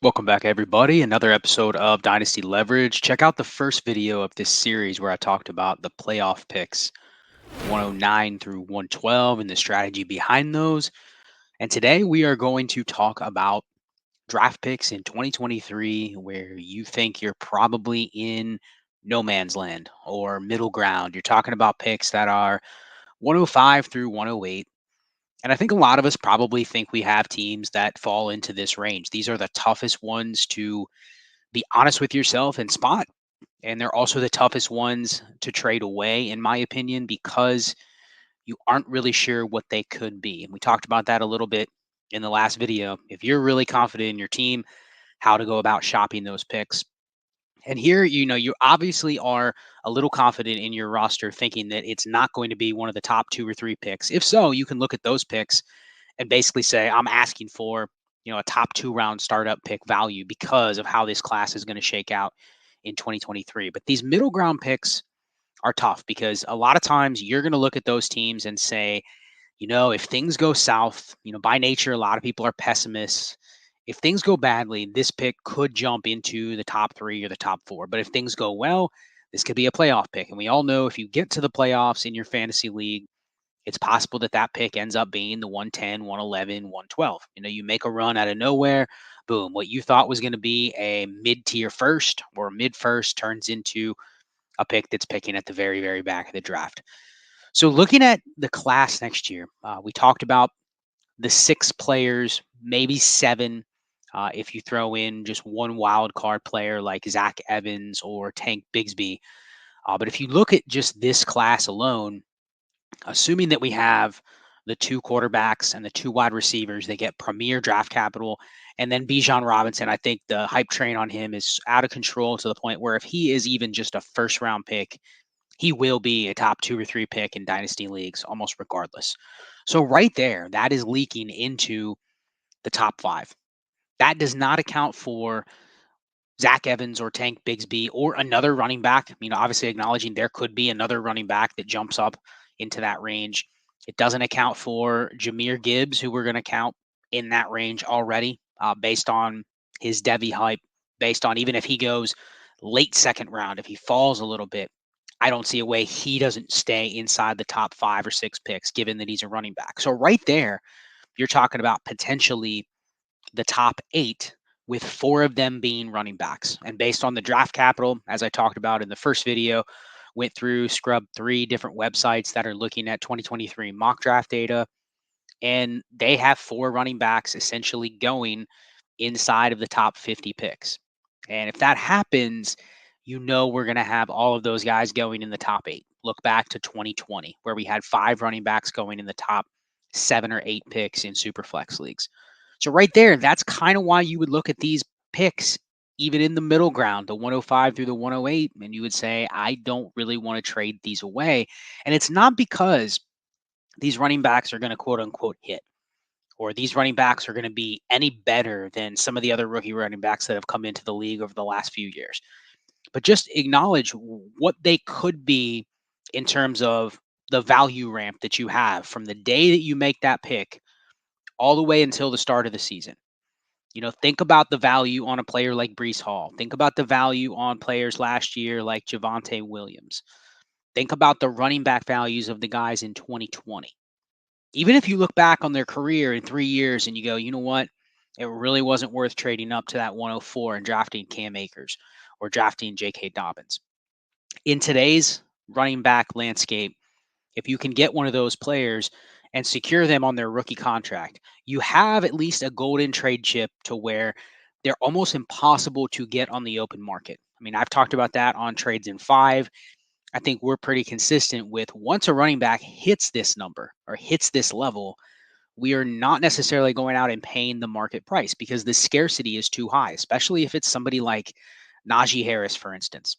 Welcome back, everybody. Another episode of Dynasty Leverage. Check out the first video of this series where I talked about the playoff picks 109 through 112 and the strategy behind those. And today we are going to talk about draft picks in 2023 where you think you're probably in no man's land or middle ground. You're talking about picks that are 105 through 108. And I think a lot of us probably think we have teams that fall into this range. These are the toughest ones to be honest with yourself and spot. And they're also the toughest ones to trade away, in my opinion, because you aren't really sure what they could be. And we talked about that a little bit in the last video. If you're really confident in your team, how to go about shopping those picks. And here, you obviously are a little confident in your roster, thinking that it's not going to be one of the top two or three picks. If so, you can look at those picks and basically say, I'm asking for, a top 2 round startup pick value because of how this class is going to shake out in 2023. But these middle ground picks are tough because a lot of times you're going to look at those teams and say, if things go south, by nature, a lot of people are pessimists. If things go badly, this pick could jump into the top 3 or the top 4. But if things go well, this could be a playoff pick. And we all know if you get to the playoffs in your fantasy league, it's possible that that pick ends up being the 110, 111, 112. You make a run out of nowhere. Boom. What you thought was going to be a mid tier first or a mid first turns into a pick that's picking at the very, very back of the draft. So, looking at the class next year, we talked about the 6 players, maybe 7. If you throw in just one wild card player like Zach Evans or Tank Bigsby. But if you look at just this class alone, assuming that we have the 2 quarterbacks and the 2 wide receivers, they get premier draft capital. And then Bijan Robinson, I think the hype train on him is out of control to the point where if he is even just a first round pick, he will be a top 2 or 3 pick in dynasty leagues almost regardless. So, right there, that is leaking into the top 5. That does not account for Zach Evans or Tank Bigsby or another running back. Obviously acknowledging there could be another running back that jumps up into that range. It doesn't account for Jahmyr Gibbs, who we're going to count in that range already, based on his Devy hype, based on even if he goes late second round, if he falls a little bit, I don't see a way he doesn't stay inside the top 5 or 6 picks, given that he's a running back. So right there, you're talking about potentially the top 8 with 4 of them being running backs. And based on the draft capital, as I talked about in the first video, went through, scrubbed 3 different websites that are looking at 2023 mock draft data, and they have 4 running backs essentially going inside of the top 50 picks. And if that happens, we're going to have all of those guys going in the top 8. Look back to 2020, where we had 5 running backs going in the top 7 or 8 picks in Superflex leagues. So right there, that's kind of why you would look at these picks, even in the middle ground, the 105 through the 108, and you would say, I don't really want to trade these away. And it's not because these running backs are going to quote unquote hit, or these running backs are going to be any better than some of the other rookie running backs that have come into the league over the last few years. But just acknowledge what they could be in terms of the value ramp that you have from the day that you make that pick all the way until the start of the season. Think about the value on a player like Brees Hall. Think about the value on players last year like Javonte Williams. Think about the running back values of the guys in 2020. Even if you look back on their career in 3 years and you go, you know what? It really wasn't worth trading up to that 104 and drafting Cam Akers or drafting J.K. Dobbins. In today's running back landscape, if you can get one of those players and secure them on their rookie contract, you have at least a golden trade chip to where they're almost impossible to get on the open market. I mean, I've talked about that on Trades in 5. I think we're pretty consistent with once a running back hits this number or hits this level, we are not necessarily going out and paying the market price because the scarcity is too high, especially if it's somebody like Najee Harris, for instance.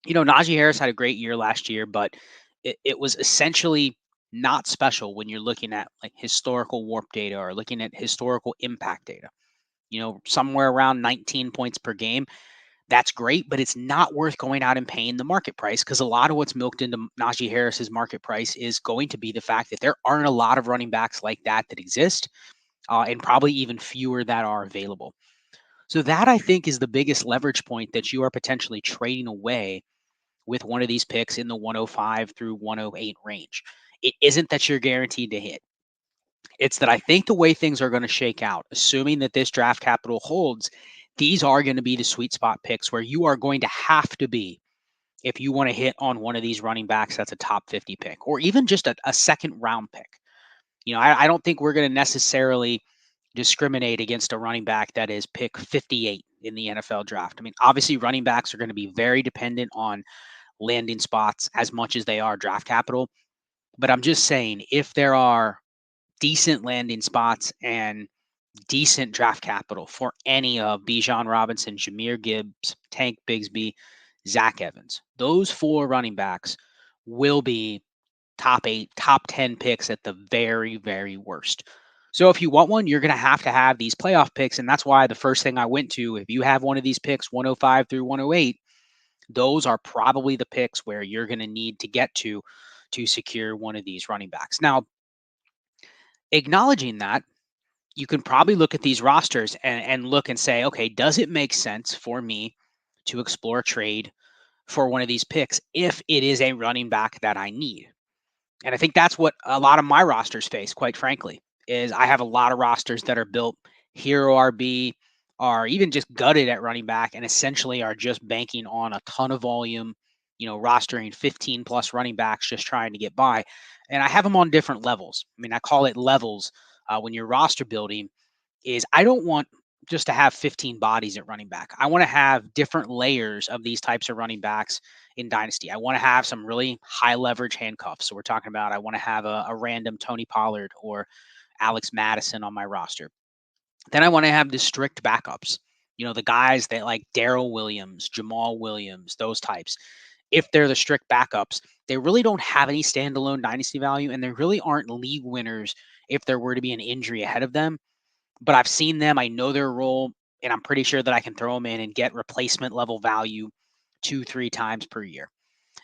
Najee Harris had a great year last year, but it was essentially not special when you're looking at like historical warp data or looking at historical impact data. Somewhere around 19 points per game. That's great, but it's not worth going out and paying the market price because a lot of what's milked into Najee Harris's market price is going to be the fact that there aren't a lot of running backs like that exist, and probably even fewer that are available. So that I think is the biggest leverage point that you are potentially trading away with one of these picks in the 105 through 108 range. It isn't that you're guaranteed to hit. It's that I think the way things are going to shake out, assuming that this draft capital holds, these are going to be the sweet spot picks where you are going to have to be if you want to hit on one of these running backs that's a top 50 pick or even just a second round pick. I don't think we're going to necessarily discriminate against a running back that is pick 58 in the NFL draft. I mean, obviously, running backs are going to be very dependent on landing spots as much as they are draft capital. But I'm just saying, if there are decent landing spots and decent draft capital for any of Bijan Robinson, Jahmyr Gibbs, Tank Bigsby, Zach Evans, those four running backs will be top 8, top 10 picks at the very, very worst. So if you want one, you're going to have these playoff picks. And that's why the first thing I went to, if you have one of these picks, 105 through 108, those are probably the picks where you're going to need to get to secure one of these running backs. Now, acknowledging that, you can probably look at these rosters and look and say, okay, does it make sense for me to explore trade for one of these picks if it is a running back that I need? And I think that's what a lot of my rosters face, quite frankly, is I have a lot of rosters that are built hero RB, are even just gutted at running back and essentially are just banking on a ton of volume, rostering 15 plus running backs just trying to get by. And I have them on different levels. I mean, I call it levels when you're roster building is I don't want just to have 15 bodies at running back. I want to have different layers of these types of running backs in Dynasty. I want to have some really high leverage handcuffs. So we're talking about I want to have a random Tony Pollard or Alex Madison on my roster. Then I want to have the strict backups. The guys that like Daryl Williams, Jamal Williams, those types. If they're the strict backups, they really don't have any standalone dynasty value and they really aren't league winners if there were to be an injury ahead of them, but I've seen them. I know their role, and I'm pretty sure that I can throw them in and get replacement level value 2, 3 times per year.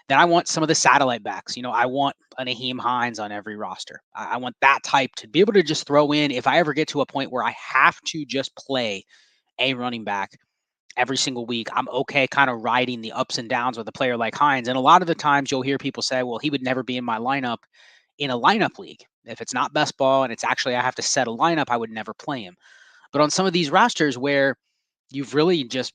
Then I want some of the satellite backs. I want a Naheem Hines on every roster. I want that type to be able to just throw in if I ever get to a point where I have to just play a running back every single week. I'm okay kind of riding the ups and downs with a player like Hines. And a lot of the times you'll hear people say, well, he would never be in my lineup in a lineup league. If it's not best ball and it's actually I have to set a lineup, I would never play him. But on some of these rosters where you've really just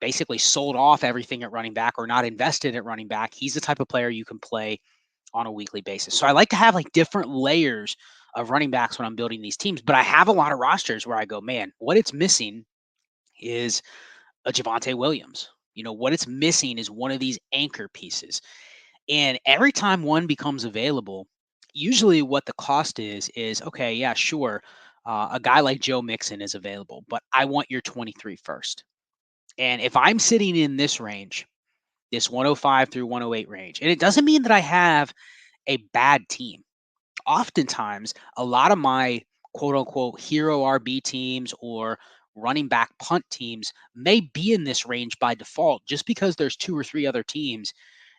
basically sold off everything at running back or not invested at running back, he's the type of player you can play on a weekly basis. So I like to have like different layers of running backs when I'm building these teams. But I have a lot of rosters where I go, man, what it's missing is a Javonte Williams. What it's missing is one of these anchor pieces. And every time one becomes available, usually what the cost is okay, yeah, sure. A guy like Joe Mixon is available, but I want your 23 first. And if I'm sitting in this range, this 105 through 108 range, and it doesn't mean that I have a bad team. Oftentimes, a lot of my quote unquote hero RB teams or running back punt teams may be in this range by default just because there's 2 or 3 other teams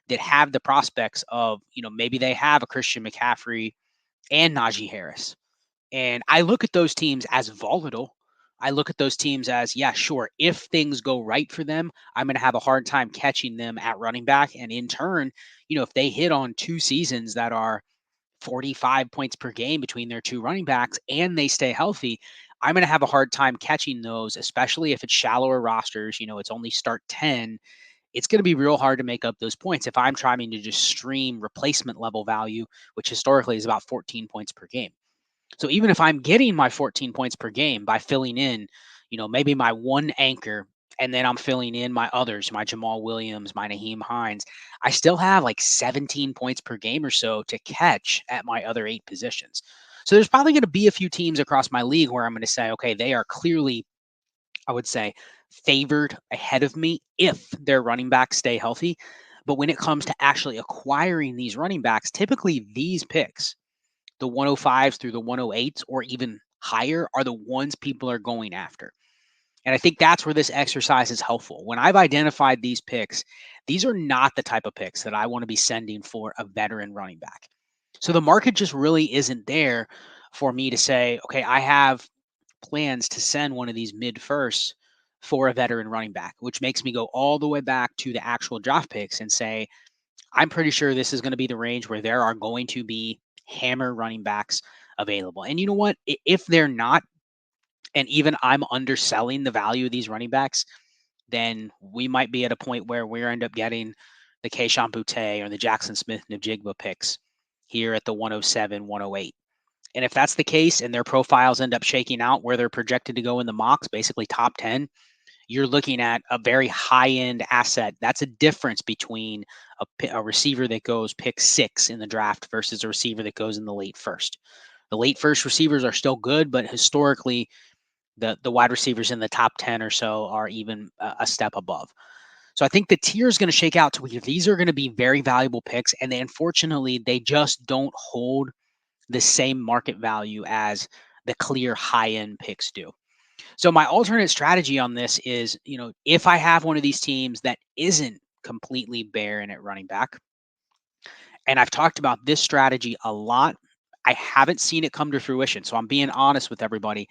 that have the prospects of, maybe they have a Christian McCaffrey and Najee Harris. And I look at those teams as volatile. I look at those teams as, yeah, sure, if things go right for them, I'm going to have a hard time catching them at running back. And in turn, if they hit on 2 seasons that are 45 points per game between their 2 running backs and they stay healthy, I'm going to have a hard time catching those, especially if it's shallower rosters. It's only start 10. It's going to be real hard to make up those points if I'm trying to just stream replacement level value, which historically is about 14 points per game. So even if I'm getting my 14 points per game by filling in, maybe my one anchor, and then I'm filling in my others, my Jamal Williams, my Naheem Hines, I still have like 17 points per game or so to catch at my other 8 positions. So there's probably going to be a few teams across my league where I'm going to say, okay, they are clearly, I would say, favored ahead of me if their running backs stay healthy. But when it comes to actually acquiring these running backs, typically these picks, the 105s through the 108s or even higher, are the ones people are going after. And I think that's where this exercise is helpful. When I've identified these picks, these are not the type of picks that I want to be sending for a veteran running back. So the market just really isn't there for me to say, okay, I have plans to send one of these mid firsts for a veteran running back, which makes me go all the way back to the actual draft picks and say, I'm pretty sure this is going to be the range where there are going to be hammer running backs available. And you know what? If they're not, and even I'm underselling the value of these running backs, then we might be at a point where we end up getting the Kayshon Boutte or the Jackson Smith-Njigba picks here at the 107, 108. And if that's the case and their profiles end up shaking out where they're projected to go in the mocks, basically top 10, you're looking at a very high end asset. That's a difference between a receiver that goes pick 6 in the draft versus a receiver that goes in the late first. The late first receivers are still good, but historically, the wide receivers in the top 10 or so are even a step above. So I think the tier is going to shake out to where these are going to be very valuable picks, and unfortunately, they just don't hold the same market value as the clear high end picks do. So my alternate strategy on this is, if I have one of these teams that isn't completely barren at running back, and I've talked about this strategy a lot, I haven't seen it come to fruition. So I'm being honest with everybody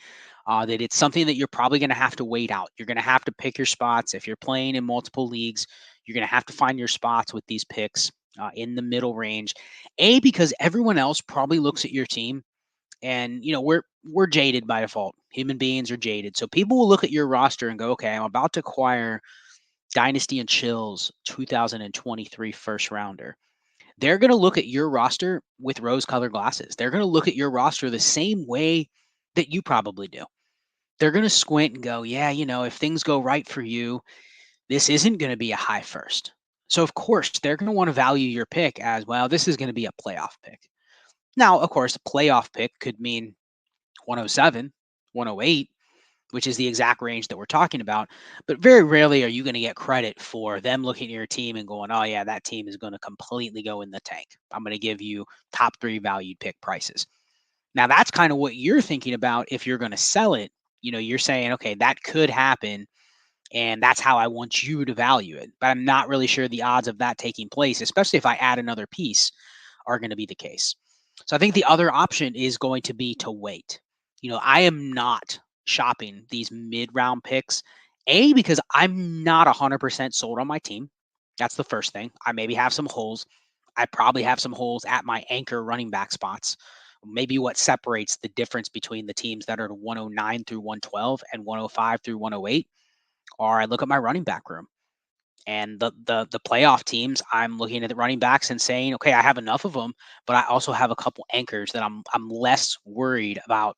that it's something that you're probably going to have to wait out. You're going to have to pick your spots. If you're playing in multiple leagues, you're going to have to find your spots with these picks in the middle range. Because everyone else probably looks at your team, and we're jaded by default. Human beings are jaded. So people will look at your roster and go, okay, I'm about to acquire Dynasty and Chill's 2023 first rounder. They're going to look at your roster with rose colored glasses. They're going to look at your roster the same way that you probably do. They're going to squint and go, yeah, if things go right for you, this isn't going to be a high first. So, of course, they're going to want to value your pick as, well, this is going to be a playoff pick. Now, of course, a playoff pick could mean 107, 108, which is the exact range that we're talking about. But very rarely are you going to get credit for them looking at your team and going, oh, yeah, that team is going to completely go in the tank. I'm going to give you top 3 valued pick prices. Now, that's kind of what you're thinking about if you're going to sell it. You're saying, okay, that could happen. And that's how I want you to value it. But I'm not really sure the odds of that taking place, especially if I add another piece, are going to be the case. So I think the other option is going to be to wait. I am not shopping these mid-round picks. Because I'm not 100% sold on my team. That's the first thing. I maybe have some holes. I probably have some holes at my anchor running back spots. Maybe what separates the difference between the teams that are 109 through 112 and 105 through 108 are I look at my running back room. And the playoff teams, I'm looking at the running backs and saying, okay, I have enough of them, but I also have a couple anchors that I'm less worried about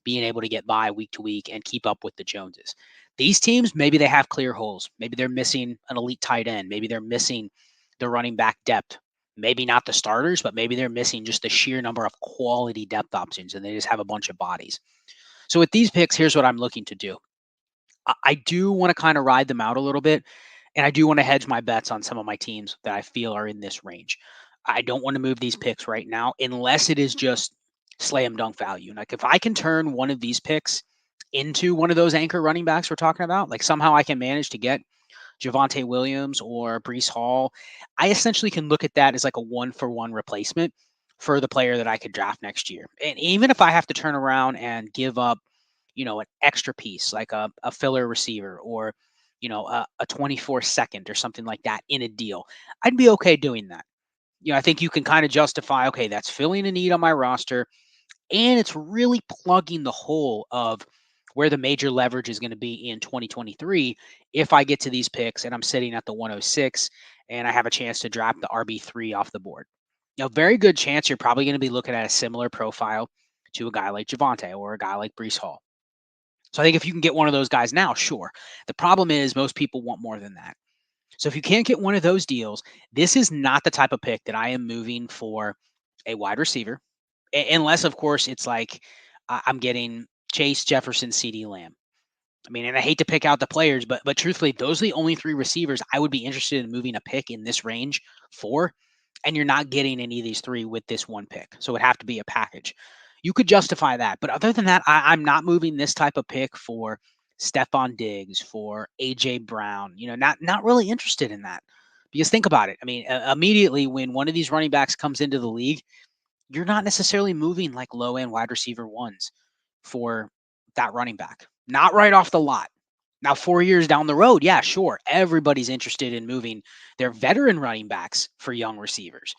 being able to get by week to week and keep up with the Joneses. These teams, maybe they have clear holes. Maybe they're missing an elite tight end. Maybe they're missing the running back depth. Maybe not the starters, but maybe they're missing just the sheer number of quality depth options, and they just have a bunch of bodies. So with these picks, here's what I'm looking to do. I do want to kind of ride them out a little bit. And I do want to hedge my bets on some of my teams that I feel are in this range. I don't want to move these picks right now unless it is just slam dunk value. Like if I can turn one of these picks into one of those anchor running backs we're talking about, like somehow I can manage to get Javonte Williams or Breece Hall, I essentially can look at that as like a 1-for-1 replacement for the player that I could draft next year. And even if I have to turn around and give up, an extra piece like a filler receiver or, a 24 second or something like that in a deal, I'd be okay doing that. I think you can kind of justify, okay, that's filling a need on my roster and it's really plugging the hole of where the major leverage is going to be in 2023 if I get to these picks and I'm sitting at the 106 and I have a chance to drop the RB3 off the board. Very good chance you're probably going to be looking at a similar profile to a guy like Javonte or a guy like Breece Hall. So I think if you can get one of those guys now, sure. The problem is most people want more than that. So if you can't get one of those deals, this is not the type of pick that I am moving for a wide receiver, unless, of course, it's like I'm getting Chase, Jefferson, CD Lamb. I mean, and I hate to pick out the players, but truthfully, those are the only 3 receivers I would be interested in moving a pick in this range for. And you're not getting any of these 3 with this one pick. So it would have to be a package. You could justify that. But other than that, I'm not moving this type of pick for Stephon Diggs, for AJ Brown, not really interested in that. Because think about it. I mean, immediately when one of these running backs comes into the league, you're not necessarily moving like low end wide receiver ones for that running back. Not right off the lot. Now, 4 years down the road, yeah, sure, everybody's interested in moving their veteran running backs for young receivers.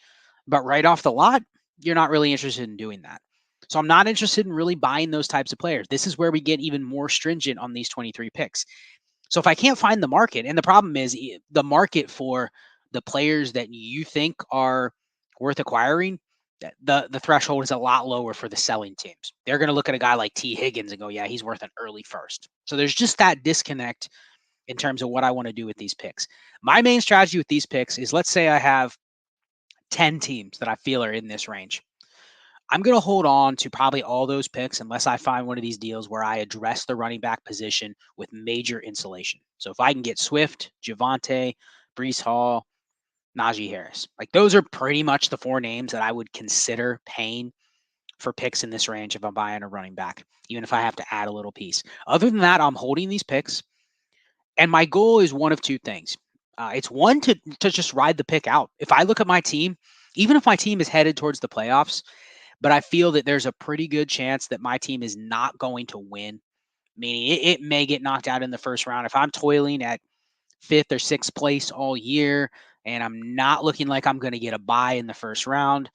But right off the lot, you're not really interested in doing that. So I'm not interested in really buying those types of players. This is where we get even more stringent on these 23 picks. So if I can't find the market, and the problem is the market for the players that you think are worth acquiring, the threshold is a lot lower for the selling teams. They're going to look at a guy like T. Higgins and go, yeah, he's worth an early first. So there's just that disconnect in terms of what I want to do with these picks. My main strategy with these picks is, let's say I have 10 teams that I feel are in this range. I'm going to hold on to probably all those picks unless I find one of these deals where I address the running back position with major insulation. So if I can get Swift, Javonte, Brees Hall, Najee Harris, like those are pretty much the four names that I would consider paying for picks in this range if I'm buying a running back, even if I have to add a little piece. Other than that, I'm holding these picks, and my goal is one of two things. It's one to just ride the pick out. If I look at my team, even if my team is headed towards the playoffs, but I feel that there's a pretty good chance that my team is not going to win, meaning it may get knocked out in the first round. If I'm toiling at fifth or sixth place all year and I'm not looking like I'm going to get a bye in the first round,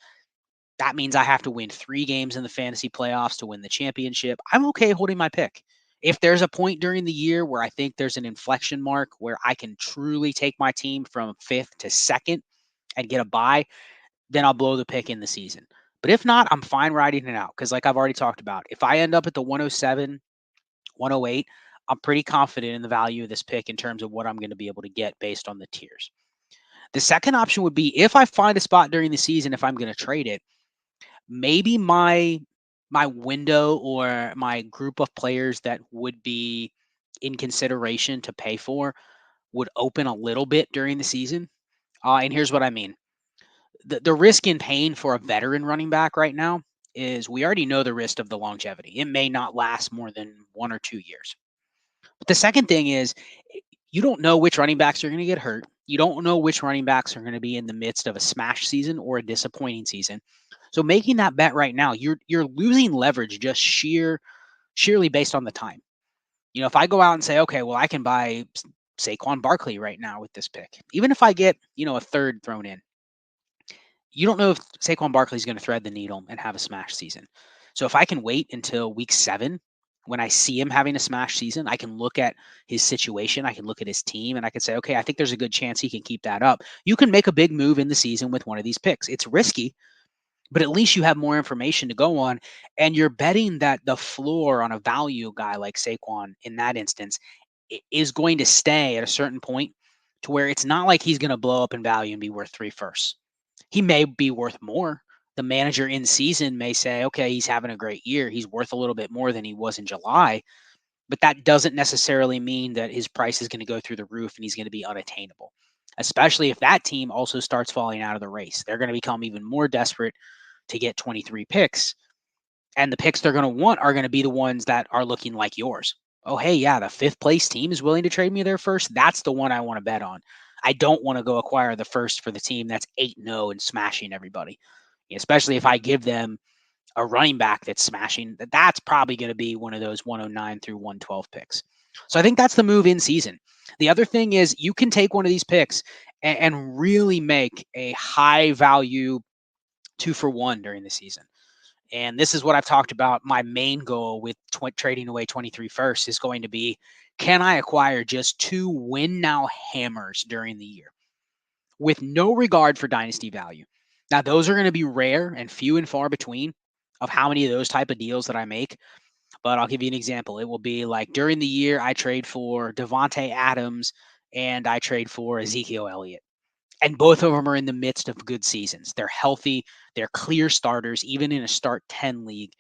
that means I have to win 3 games in the fantasy playoffs to win the championship. I'm okay holding my pick. If there's a point during the year where I think there's an inflection mark where I can truly take my team from fifth to second and get a bye, then I'll blow the pick in the season. But if not, I'm fine riding it out because, like I've already talked about, if I end up at the 107, 108, I'm pretty confident in the value of this pick in terms of what I'm going to be able to get based on the tiers. The second option would be, if I find a spot during the season, if I'm going to trade it, maybe my window or my group of players that would be in consideration to pay for would open a little bit during the season. And here's what I mean. The risk in paying for a veteran running back right now is we already know the risk of the longevity. It may not last more than 1 or 2 years. But the second thing is, you don't know which running backs are going to get hurt. You don't know which running backs are going to be in the midst of a smash season or a disappointing season. So making that bet right now, you're losing leverage just sheerly based on the time. If I go out and say, okay, well, I can buy Saquon Barkley right now with this pick, even if I get a third thrown in, you don't know if Saquon Barkley is going to thread the needle and have a smash season. So if I can wait until week 7, when I see him having a smash season, I can look at his situation, I can look at his team, and I can say, okay, I think there's a good chance he can keep that up. You can make a big move in the season with one of these picks. It's risky, but at least you have more information to go on, and you're betting that the floor on a value guy like Saquon in that instance is going to stay at a certain point to where it's not like he's going to blow up in value and be worth 3 firsts. He may be worth more. The manager in season may say, okay, he's having a great year. He's worth a little bit more than he was in July, but that doesn't necessarily mean that his price is going to go through the roof and he's going to be unattainable, especially if that team also starts falling out of the race. They're going to become even more desperate to get 23 picks. And the picks they're going to want are going to be the ones that are looking like yours. Oh, hey, yeah, the fifth place team is willing to trade me their first. That's the one I want to bet on. I don't want to go acquire the first for the team that's 8-0 and smashing everybody, especially if I give them a running back that's smashing. That's probably going to be one of those 109 through 112 picks. So I think that's the move in season. The other thing is, you can take one of these picks and really make a high value 2-for-1 during the season. And this is what I've talked about. My main goal with trading away 23 firsts is going to be, can I acquire just 2 win now hammers during the year with no regard for dynasty value? Now, those are going to be rare and few and far between of how many of those type of deals that I make. But I'll give you an example. It will be like, during the year, I trade for Devontae Adams and I trade for Ezekiel Elliott. And both of them are in the midst of good seasons. They're healthy. They're clear starters, even in a start 10 league.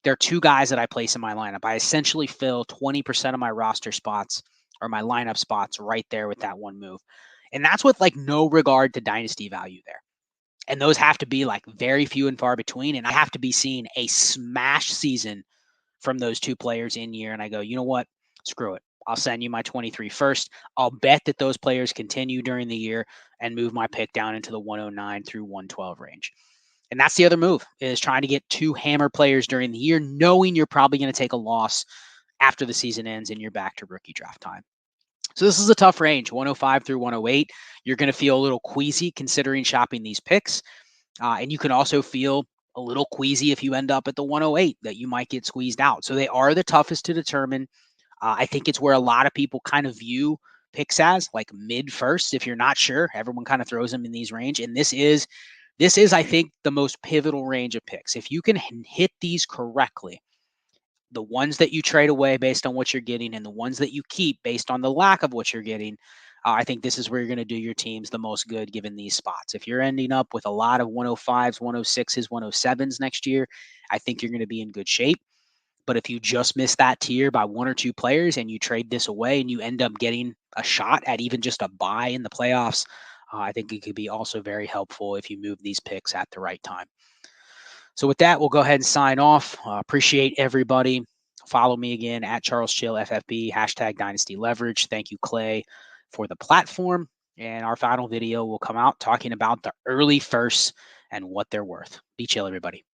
There are 2 guys that I place in my lineup. I essentially fill 20% of my roster spots or my lineup spots right there with that one move. And that's with like no regard to dynasty value there. And those have to be like very few and far between. And I have to be seeing a smash season from those 2 players in year. And I go, you know what? Screw it. I'll send you my 23 first. I'll bet that those players continue during the year and move my pick down into the 109 through 112 range. And that's the other move, is trying to get 2 hammer players during the year, knowing you're probably going to take a loss after the season ends and you're back to rookie draft time. So this is a tough range, 105 through 108. You're going to feel a little queasy considering shopping these picks. And you can also feel a little queasy if you end up at the 108 that you might get squeezed out. So they are the toughest to determine. I think it's where a lot of people kind of view picks as like mid first. If you're not sure, everyone kind of throws them in these range. And this is, I think, the most pivotal range of picks. If you can hit these correctly, the ones that you trade away based on what you're getting and the ones that you keep based on the lack of what you're getting, I think this is where you're going to do your teams the most good given these spots. If you're ending up with a lot of 105s, 106s, 107s next year, I think you're going to be in good shape. But if you just miss that tier by one or two players and you trade this away and you end up getting a shot at even just a buy in the playoffs, I think it could be also very helpful if you move these picks at the right time. So with that, we'll go ahead and sign off. Appreciate everybody. Follow me again at Charles Chill FFB, hashtag Dynasty Leverage. Thank you, Clay, for the platform. And our final video will come out talking about the early firsts and what they're worth. Be chill, everybody.